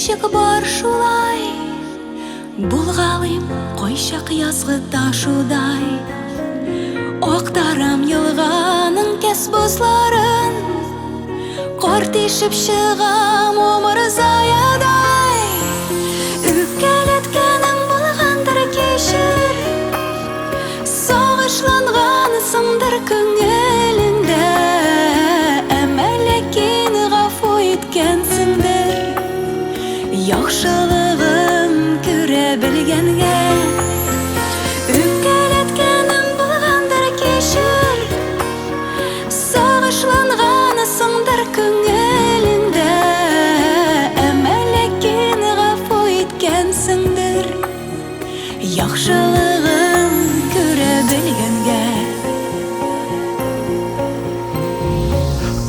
ничек бар шулай, булгалыйм койшак язгы ташудай. Актарам елганың кес бозларын, кар тишеп чыгам умыр заядай. Үпкәләткәнең булгандыр кичер, сагышлангансыңдыр күңелеңдә, әмма ләкин гафу иткәнсеңдер, яхшылыгын күрә белгәнгә. Үпкәләткәнең булгандыр кичер, сагышлангансыңдыр күңелеңдә, әмма ләкин гафу иткәнсеңдер, яхшылыгын күрә белгәнгә.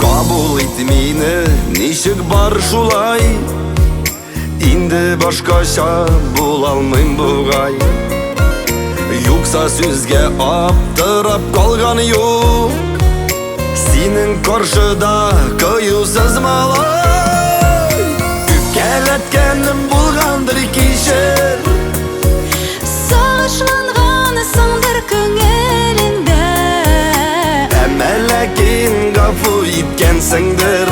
Кабул ит мине, ничек бар шулай, инде башкача була алмыйм бугай. Юкса сүзгә аптырап калган юк, синең каршыда кыюсыз малай. Үпкәләткәнем булгандыр кичер, Сагышлангансыңдыр күңелеңдә, әмма ләкин гафу иткәнсеңдер,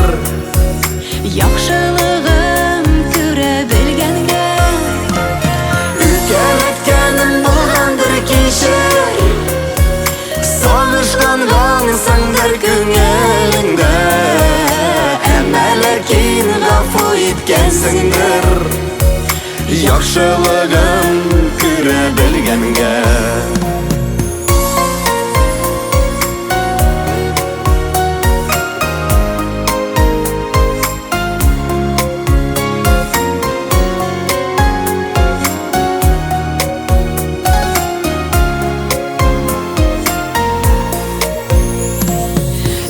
яхшылыгын күрә белгәнгә. үпкәләткәнем булгандыр кичер, сагышлангансыңдыр күңелеңдә, әмма ләкин гафу иткәнсеңдер, яхшылыгын күрә белгәнгә.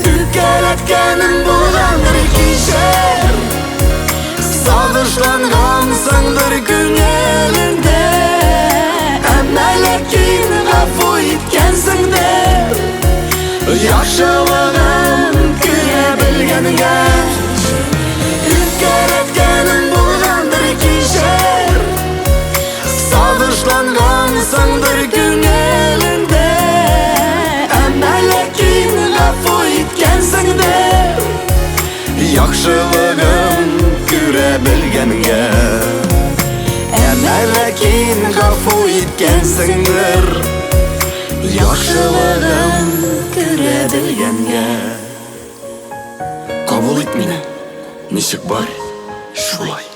Үпкәләткәнең булгандыр кичер, сагышлангансыңдыр күңелеңдә, әмма ләкин гафу иткәнсеңдер, яхшылыгын күрә белгәнгә. Үпкәләткәнең булгандыр кичер, сагышлангансыңдыр күңелеңдә, әмма ләкин гафу иткәнсеңдер, яхшылыгын күрә белгәнгә. Әмма ләкин гафу иткәнсеңдер, яхшылыгын күрә белгәнгә. Кабул ит мине, ничек бар шулай.